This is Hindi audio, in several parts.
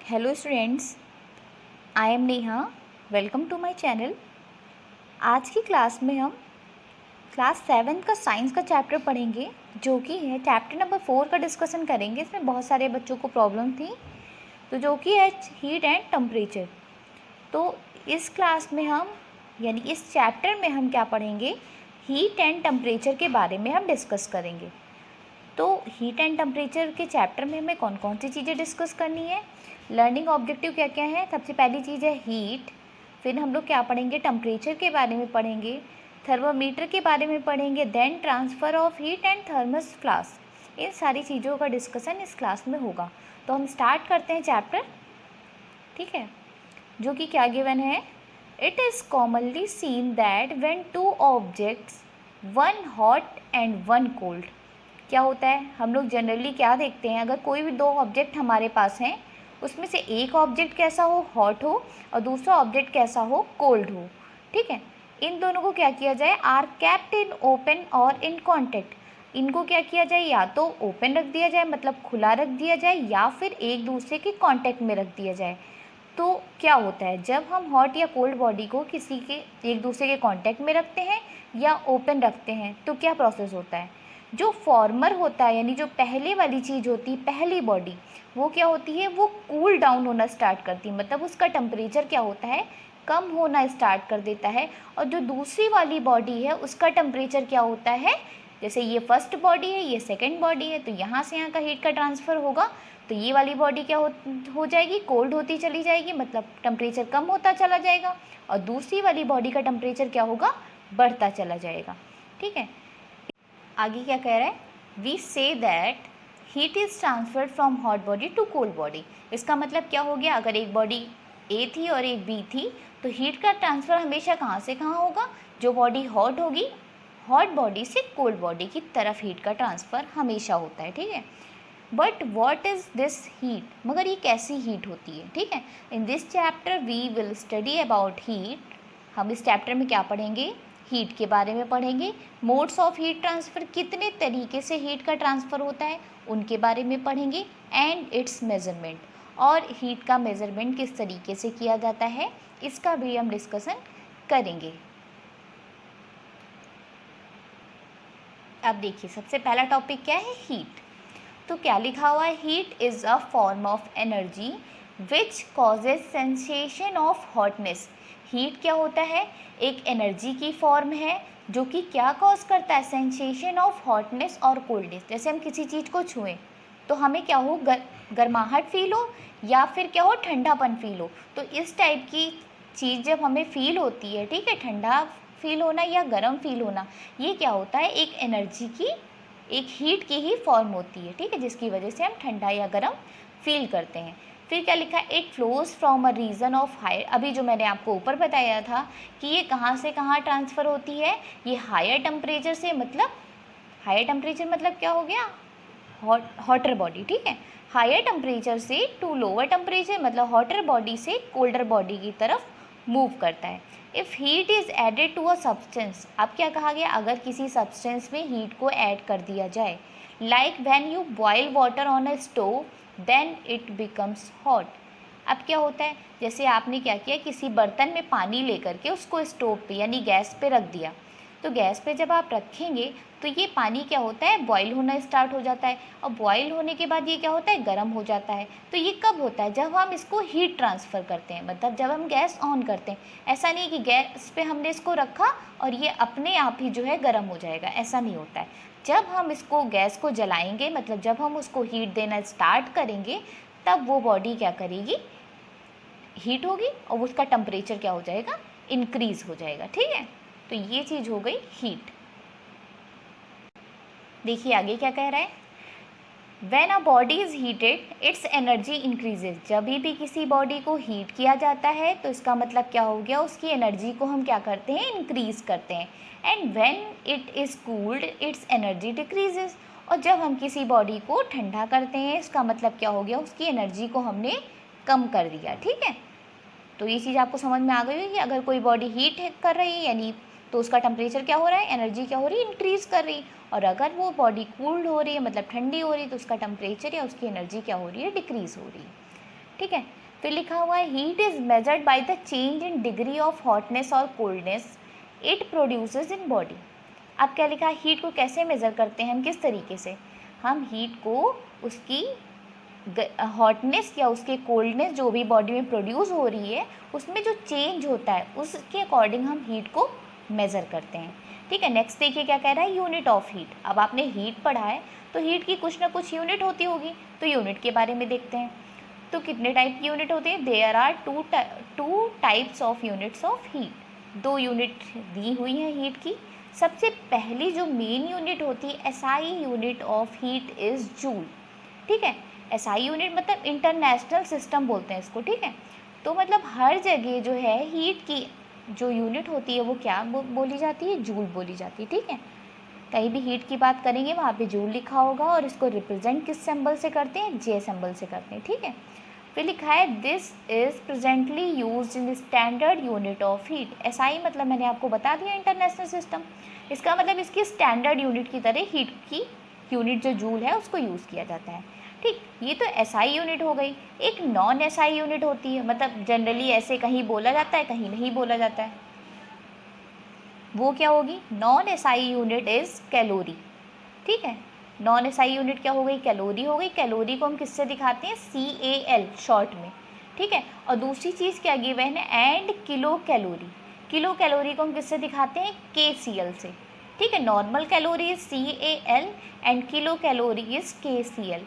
Hello students, I am Neha. Welcome to my channel. आज की क्लास में हम क्लास 7 का साइंस का चैप्टर पढ़ेंगे, जो कि है चैप्टर नंबर 4 का डिस्कशन करेंगे। इसमें बहुत सारे बच्चों को प्रॉब्लम थी, तो जो कि है हीट एंड टेम्परेचर। तो इस क्लास में हम यानी इस चैप्टर में हम क्या पढ़ेंगे, हीट एंड टेम्परेचर के बारे में हम डिस्कस करेंगे। तो हीट एंड टेम्परेचर के चैप्टर में हमें कौन कौन सी चीज़ें डिस्कस करनी है, लर्निंग ऑब्जेक्टिव क्या क्या है। सबसे पहली चीज़ है हीट, फिर हम लोग क्या पढ़ेंगे, टेम्परेचर के बारे में पढ़ेंगे, थर्मोमीटर के बारे में पढ़ेंगे, then transfer of heat and thermos flask. इन सारी चीज़ों का डिस्कशन इस क्लास में होगा। तो हम स्टार्ट करते हैं चैप्टर, ठीक है, जो कि क्या गिवन है। It is commonly seen that when two objects, one hot and one cold, क्या होता है, हम लोग जनरली क्या देखते हैं, अगर कोई भी दो ऑब्जेक्ट हमारे पास हैं, उसमें से एक ऑब्जेक्ट कैसा हो, हॉट हो, और दूसरा ऑब्जेक्ट कैसा हो, कोल्ड हो, ठीक है। इन दोनों को क्या किया जाए, आर केप्ट इन ओपन और इन कॉन्टेक्ट। इनको क्या किया जाए, या तो ओपन रख दिया जाए मतलब खुला रख दिया जाए, या फिर एक दूसरे के कॉन्टेक्ट में रख दिया जाए। तो क्या होता है, जब हम हॉट या कोल्ड बॉडी को किसी के एक दूसरे के कांटेक्ट में रखते हैं या ओपन रखते हैं, तो क्या प्रोसेस होता है, जो फॉर्मर होता है यानी जो पहले वाली चीज़ होती है, पहली बॉडी, वो क्या होती है, वो कूल डाउन होना स्टार्ट करती है, मतलब उसका टेम्परेचर क्या होता है, कम होना स्टार्ट कर देता है। और जो दूसरी वाली बॉडी है उसका टेम्परेचर क्या होता है, जैसे ये फर्स्ट बॉडी है, ये सेकेंड बॉडी है, तो यहाँ से यहाँ का हीट का ट्रांसफ़र होगा, तो ये वाली बॉडी क्या हो जाएगी, कोल्ड होती चली जाएगी, मतलब टेम्परेचर कम होता चला जाएगा, और दूसरी वाली बॉडी का टेम्परेचर क्या होगा, बढ़ता चला जाएगा, ठीक है। आगे क्या कह रहा है, we say that heat is transferred from hot body to cold body. इसका मतलब क्या हो गया, अगर एक बॉडी ए थी और एक बी थी, तो हीट का ट्रांसफ़र हमेशा कहाँ से कहाँ होगा, जो बॉडी हॉट होगी, हॉट बॉडी से कोल्ड बॉडी की तरफ हीट का ट्रांसफ़र हमेशा होता है, ठीक है। But what is this heat, मगर ये कैसी हीट होती है, ठीक है। In this chapter we will study about heat. हम इस चैप्टर में क्या पढ़ेंगे, हीट के बारे में पढ़ेंगे। मोड्स ऑफ हीट ट्रांसफ़र, कितने तरीके से हीट का ट्रांसफ़र होता है, उनके बारे में पढ़ेंगे। एंड इट्स मेज़रमेंट, और हीट का मेज़रमेंट किस तरीके से किया जाता है, इसका भी हम डिस्कशन करेंगे। अब देखिए, सबसे पहला टॉपिक क्या है, हीट। तो क्या लिखा हुआ है, heat is a form of energy which causes sensation of hotness. Heat क्या होता है, एक एनर्जी की फॉर्म है जो कि क्या कॉज करता है, सेंसेशन ऑफ हॉटनेस और कोल्डनेस। जैसे हम किसी चीज़ को छुएं तो हमें क्या हो, गर्माहट फील हो, या फिर क्या हो, ठंडापन फील हो। तो इस टाइप की चीज़ जब हमें फील होती है, ठीक है, ठंडा फील होना या गर्म फील होना, ये क्या होता है, एक एनर्जी की, एक हीट की ही फॉर्म होती है, ठीक है, जिसकी वजह से हम ठंडा या गर्म फील करते हैं। फिर क्या लिखा है, it flows from a region of higher. अभी जो मैंने आपको ऊपर बताया था कि ये कहाँ से कहाँ ट्रांसफ़र होती है, ये हायर टेम्परेचर से, मतलब हायर टेम्परेचर मतलब क्या हो गया, हॉटर बॉडी, ठीक है, हायर टेम्परेचर से टू लोअर टेम्परेचर, मतलब हॉटर बॉडी से कोल्डर बॉडी की तरफ मूव करता है। If heat is added to a substance, अब क्या कहा गया, अगर किसी सब्सटेंस में हीट को ऐड कर दिया जाए, like when you boil water on a stove then it becomes hot. अब क्या होता है, जैसे आपने क्या किया, किसी बर्तन में पानी लेकर के उसको स्टोव पे यानी गैस पे रख दिया, तो गैस पे जब आप रखेंगे तो ये पानी क्या होता है, बॉईल होना स्टार्ट हो जाता है, और बॉईल होने के बाद ये क्या होता है, गर्म हो जाता है। तो ये कब होता है, जब हम इसको हीट ट्रांसफ़र करते हैं, मतलब जब हम गैस ऑन करते हैं। ऐसा नहीं कि गैस पे हमने इसको रखा और ये अपने आप ही जो है गर्म हो जाएगा, ऐसा नहीं होता है। जब हम इसको गैस को जलाएंगे, मतलब जब हम उसको हीट देना स्टार्ट करेंगे, तब वो बॉडी क्या करेगी, हीट होगी, और उसका टेम्परेचर क्या हो जाएगा, इंक्रीज़ हो जाएगा, ठीक है। तो ये चीज़ हो गई हीट। देखिए आगे क्या कह रहा है, When a body is heated, its energy increases। जब भी किसी बॉडी को हीट किया जाता है तो इसका मतलब क्या हो गया, उसकी एनर्जी को हम क्या करते हैं, इंक्रीज़ करते हैं। And when it is cooled it's energy decreases. और जब हम किसी बॉडी को ठंडा करते हैं, इसका मतलब क्या हो गया, उसकी एनर्जी को हमने कम कर दिया, ठीक है। तो ये चीज़ आपको समझ में आ गई होगी, अगर कोई बॉडी हीट कर रही है यानी तो उसका टेम्परेचर क्या हो रहा है, एनर्जी क्या हो रही है, इंक्रीज़ कर रही। और अगर वो बॉडी कूल्ड हो रही है मतलब ठंडी हो रही है, तो उसका टेम्परेचर या उसकी एनर्जी क्या हो रही है, डिक्रीज़ हो रही है, ठीक है। फिर लिखा हुआ है heat is measured by the change in degree of hotness और coldness it produces in body. अब क्या लिखा है, हीट को कैसे मेज़र करते हैं हम, किस तरीके से, हम हीट को उसकी हॉटनेस या उसके कोल्डनेस जो भी बॉडी में प्रोड्यूस हो रही है उसमें जो चेंज होता है उसके अकॉर्डिंग हम हीट को मेज़र करते हैं। ठीक है, नेक्स्ट देखिए क्या कह रहा है, यूनिट ऑफ हीट। अब आपने हीट पढ़ा है तो हीट की कुछ ना कुछ यूनिट होती होगी, तो यूनिट के बारे में देखते हैं। तो कितने टाइप की यूनिट होती है, there are two types of units of heat. 2 unit दी हुई हैं हीट की। सबसे पहली जो मेन यूनिट होती है SI unit of heat is joule. ठीक है, एसआई यूनिट मतलब इंटरनेशनल सिस्टम बोलते हैं इसको। ठीक है, तो मतलब हर जगह जो है हीट की जो यूनिट होती है वो क्या बोली जाती है, जूल बोली जाती है। ठीक है, कहीं भी हीट की बात करेंगे वहाँ पे जूल लिखा होगा और इसको रिप्रेजेंट किस सिंबल से करते हैं, जे सिंबल से करते हैं। ठीक है, फिर लिखा है this is presently used in standard unit of heat. SI मतलब मैंने आपको बता दिया इंटरनेशनल सिस्टम, इसका मतलब इसकी स्टैंडर्ड यूनिट की तरह हीट की यूनिट जो जूल है उसको यूज़ किया जाता है। ठीक, ये तो एसआई यूनिट हो गई। एक नॉन एसआई यूनिट होती है, मतलब जनरली ऐसे कहीं बोला जाता है कहीं नहीं बोला जाता है, वो क्या होगी, non SI unit is calorie. ठीक है, नॉन एसआई यूनिट क्या हो गई, कैलोरी हो गई। कैलोरी को हम किससे दिखाते हैं, CAL शॉर्ट में। ठीक है, और दूसरी चीज़ क्या गिवन है, and kilo calorie. Kilo calorie को हम किससे दिखाते हैं, KCl से। ठीक है, normal calorie is CAL and kilo calorie is KCl।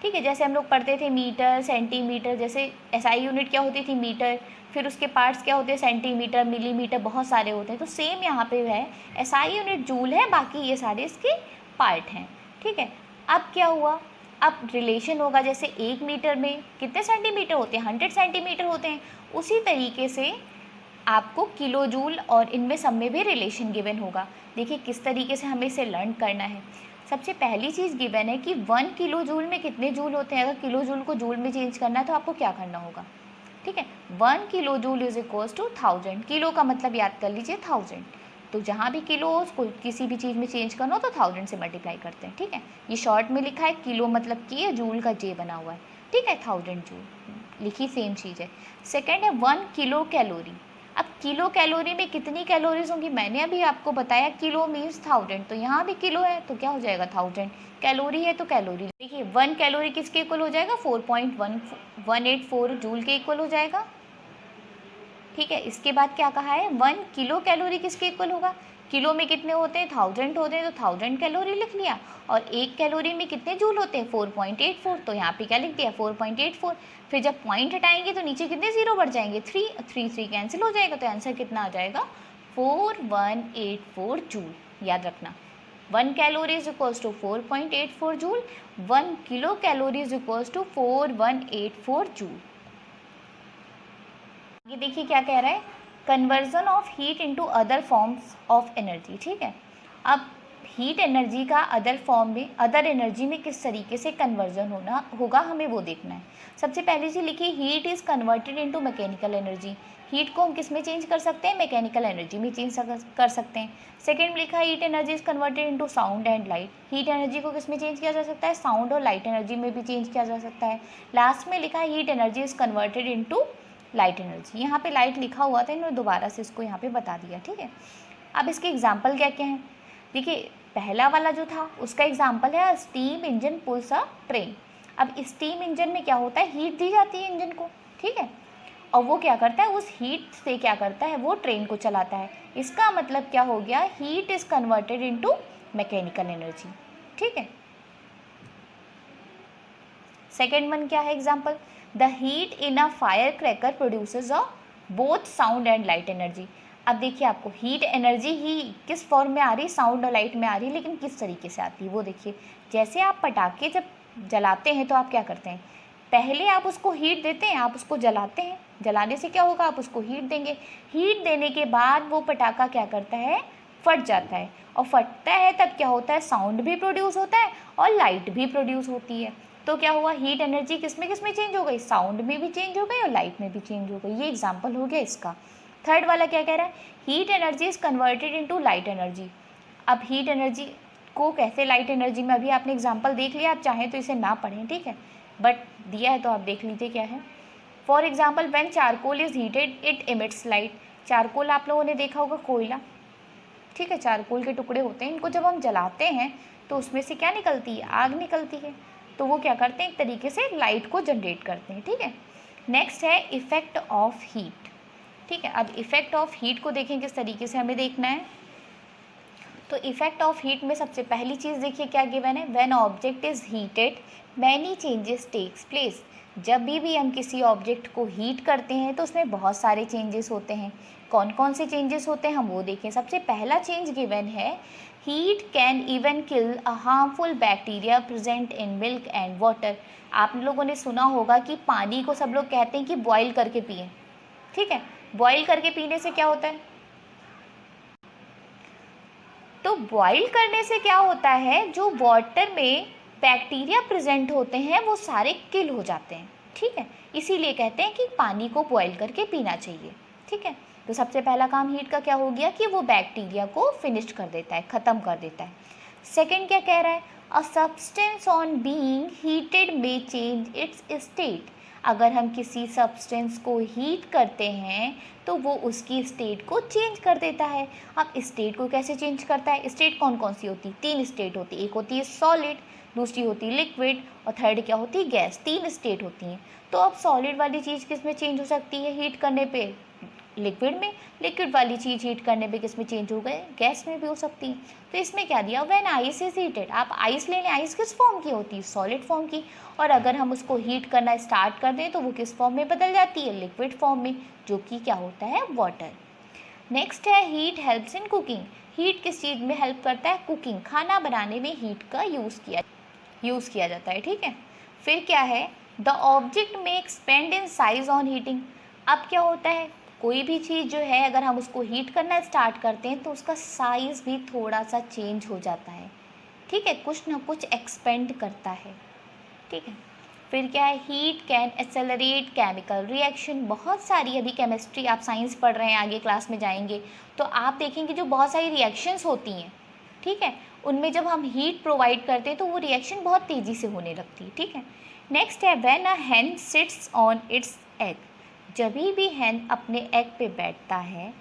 ठीक है, जैसे हम लोग पढ़ते थे मीटर सेंटीमीटर, जैसे एसआई यूनिट क्या होती थी, मीटर, फिर उसके पार्ट्स क्या होते हैं, सेंटीमीटर मिलीमीटर, बहुत सारे होते हैं। तो सेम यहाँ पे है, एसआई यूनिट जूल है, बाकी ये सारे इसके पार्ट हैं। ठीक है, अब क्या हुआ, अब रिलेशन होगा, जैसे 1 मीटर में कितने सेंटीमीटर होते हैं, 100 सेंटीमीटर होते हैं, उसी तरीके से आपको किलो जूल और इनमें सब में भी रिलेशन गिवन होगा। देखिए किस तरीके से हमें इसे लर्न करना है। सबसे पहली चीज़ गिवन है कि 1 किलो जूल में कितने जूल होते हैं। अगर किलो जूल को जूल में चेंज करना है तो आपको क्या करना होगा। ठीक है, 1 kilo joule is equals to 1000। Kilo का मतलब याद कर लीजिए 1000। तो जहाँ भी किलो हो उसको किसी भी चीज़ में चेंज करना हो तो 1000 से मल्टीप्लाई करते हैं। ठीक है, ये शॉर्ट में लिखा है, किलो मतलब कि जूल का जे बना हुआ है। ठीक है, 1000 जूल लिखी, सेम चीज़ है। सेकेंड है 1 किलो कैलोरी। अब किलो कैलोरी में कितनी कैलोरीज होंगी, मैंने अभी आपको बताया किलो मीन्स 1000, तो यहाँ भी किलो है तो क्या हो जाएगा 1000, कैलोरी है तो कैलोरी। देखिए 1 कैलोरी किसके इक्वल हो जाएगा, 4.184 जूल के इक्वल हो जाएगा। ठीक है, इसके बाद क्या कहा है, 1 किलो कैलोरी किसके इक्वल होगा, किलो में कितने होते हैं, 1000 होते हैं, तो 1000 कैलोरी लिख लिया। और 1 कैलोरी में कितने जूल होते हैं, 4.84, तो यहाँ पे क्या लिख दिया 4.84। फिर जब पॉइंट हटाएंगे तो नीचे कितने जीरो बढ़ जाएंगे, 3 कैंसिल हो जाएगा, तो आंसर कितना आ जाएगा 4184 जूल। याद रखना 1 calorie is equals to 4.84 joule, 1 kilo calorie is equals to 4184 joule. ये देखिए क्या कह रहा है, conversion of heat into other forms of energy. ठीक है, अब हीट एनर्जी का अदर फॉर्म में, अदर एनर्जी में किस तरीके से कन्वर्जन होगा हमें वो देखना है। सबसे पहले चीज लिखिए, heat is converted into mechanical energy. Heat को हम किस में चेंज कर सकते हैं, मैकेनिकल एनर्जी में चेंज कर सकते हैं। सेकेंड में लिखा है heat energy is converted into sound and light. Heat energy को किस में चेंज किया जा सकता है, साउंड और लाइट एनर्जी में भी चेंज किया जा सकता है। लास्ट में लिखा है heat energy is converted into light energy. यहाँ पे लाइट लिखा हुआ था, इन्होंने दोबारा से इसको यहाँ पे बता दिया। ठीक है, अब इसके एग्जाम्पल क्या क्या हैं, देखिए पहला वाला जो था उसका एग्जाम्पल है स्टीम इंजन पुल्स अ ट्रेन। अब स्टीम इंजन में क्या होता है, हीट दी जाती है इंजन को। ठीक है, और वो क्या करता है, उस हीट से क्या करता है, वो ट्रेन को चलाता है। इसका मतलब क्या हो गया, heat is converted into mechanical energy. ठीक है, सेकेंड वन क्या है example, the heat in a fire cracker produces a both sound and light energy. अब देखिए आपको हीट एनर्जी ही किस फॉर्म में आ रही, साउंड और लाइट में आ रही है, लेकिन किस तरीके से आती है वो देखिए। जैसे आप पटाखे जब जलाते हैं तो आप क्या करते हैं, पहले आप उसको हीट देते हैं, आप उसको जलाते हैं, जलाने से क्या होगा, आप उसको हीट देंगे। हीट देने के बाद वो पटाखा क्या करता है, फट जाता है, और फटता है तब क्या होता है, साउंड भी प्रोड्यूस होता है और लाइट भी प्रोड्यूस होती है। तो क्या हुआ, हीट एनर्जी किस में चेंज हो गई, साउंड में भी चेंज हो गई और लाइट में भी चेंज हो गई। ये एग्जाम्पल हो गया इसका। थर्ड वाला क्या कह रहा है, heat energy is converted into light energy. अब हीट एनर्जी को कैसे लाइट एनर्जी में, अभी आपने एग्जाम्पल देख लिया, आप चाहें तो इसे ना पढ़ें। ठीक है, बट दिया है तो आप देख लीजिए क्या है। For example when charcoal is heated it emits light. Charcoal आप लोगों ने देखा होगा, कोयला, ठीक है, चारकोल के टुकड़े होते हैं, इनको जब हम जलाते हैं तो उसमें से क्या निकलती है, आग निकलती है। तो वो क्या करते हैं, एक तरीके से लाइट को जनरेट करते हैं, ठीक है। नेक्स्ट है इफेक्ट ऑफ हीट, ठीक है। अब इफेक्ट ऑफ हीट को देखें किस तरीके से हमें देखना है। तो इफेक्ट ऑफ हीट में सबसे पहली चीज़ देखिए क्या गिवन है, when object is heated many changes takes place. जब भी हम किसी ऑब्जेक्ट को हीट करते हैं तो उसमें बहुत सारे चेंजेस होते हैं। कौन कौन से चेंजेस होते हैं हम वो देखें। सबसे पहला चेंज गिवन है, heat can even kill a harmful bacteria present in milk and water. आप लोगों ने सुना होगा कि पानी को सब लोग कहते हैं कि बॉईल करके पिएं, ठीक है। बॉईल करके पीने से क्या होता है, तो बॉईल करने से क्या होता है, जो वाटर में बैक्टीरिया प्रेजेंट होते हैं वो सारे किल हो जाते हैं, ठीक है। इसीलिए कहते हैं कि पानी को बॉईल करके पीना चाहिए, ठीक है। तो सबसे पहला काम हीट का क्या हो गया कि वो बैक्टीरिया को फिनिश कर देता है, ख़त्म कर देता है। सेकंड क्या कह रहा है, a substance on being heated may change it's state. अगर हम किसी सब्सटेंस को हीट करते हैं तो वो उसकी स्टेट को चेंज कर देता है। अब स्टेट को कैसे चेंज करता है, स्टेट कौन कौन सी होती है, 3 स्टेट होती है। एक होती है सॉलिड, दूसरी होती है लिक्विड और थर्ड क्या होती है, गैस। 3 स्टेट होती हैं। तो अब सॉलिड वाली चीज़ किस में चेंज हो सकती है हीट करने पे, लिक्विड में। लिक्विड वाली चीज़ हीट करने पे किस में चेंज हो गए, गैस में भी हो सकती है। तो इसमें क्या दिया, व्हेन आइस इज हीटेड। आप आइस ले लें, आइस किस फॉर्म की होती है, सॉलिड फॉर्म की। और अगर हम उसको हीट करना स्टार्ट कर दें तो वो किस फॉर्म में बदल जाती है, लिक्विड फॉर्म में, जो कि क्या होता है, वाटर। नेक्स्ट है heat helps in cooking. Heat किस चीज़ में हेल्प करता है, कुकिंग, खाना बनाने में हीट का यूज़ किया जाता है, ठीक है। फिर क्या है, द ऑब्जेक्ट में expand in size on heating. अब क्या होता है, कोई भी चीज़ जो है अगर हम उसको हीट करना स्टार्ट करते हैं तो उसका साइज़ भी थोड़ा सा चेंज हो जाता है, ठीक है, कुछ ना कुछ एक्सपेंड करता है, ठीक है। फिर क्या है, heat can accelerate chemical reaction. बहुत सारी, अभी केमिस्ट्री आप साइंस पढ़ रहे हैं, आगे क्लास में जाएंगे तो आप देखेंगे जो बहुत सारी रिएक्शंस होती हैं, ठीक है, उनमें जब हम हीट प्रोवाइड करते हैं तो वो रिएक्शन बहुत तेज़ी से होने लगती है, ठीक है। नेक्स्ट है, when a hen sits on it's egg. जब भी hen अपने एग पे बैठता है,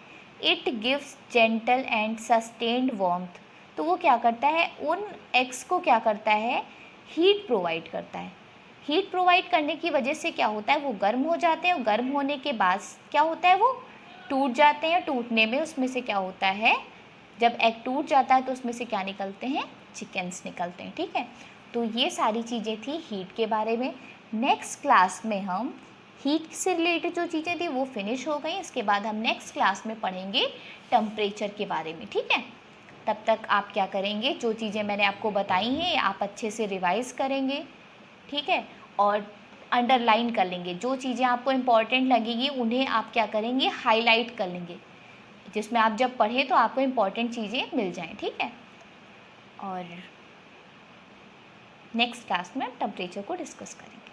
it gives gentle and sustained warmth. तो वो क्या करता है, उन एग्स को क्या करता है, हीट प्रोवाइड करता है। हीट प्रोवाइड करने की वजह से क्या होता है, वो गर्म हो जाते हैं और गर्म होने के बाद क्या होता है, वो टूट जाते हैं। टूटने में उसमें से क्या होता है, जब एग टूट जाता है तो उसमें से क्या निकलते हैं, चिकन्स निकलते हैं, ठीक है। तो ये सारी चीज़ें थी हीट के बारे में। नेक्स्ट क्लास में हम हीट से रिलेटेड जो चीज़ें थी वो फिनिश हो गई। इसके बाद हम नेक्स्ट क्लास में पढ़ेंगे टेम्परेचर के बारे में, ठीक है। तब तक आप क्या करेंगे, जो चीज़ें मैंने आपको बताई हैं आप अच्छे से रिवाइज़ करेंगे, ठीक है, और अंडरलाइन कर लेंगे। जो चीज़ें आपको इम्पॉर्टेंट लगेगी उन्हें आप क्या करेंगे, हाईलाइट कर लेंगे, जिसमें आप जब पढ़ें तो आपको इम्पॉर्टेंट चीज़ें मिल जाएं, ठीक है। और नेक्स्ट क्लास में टेम्परेचर को डिस्कस करेंगे।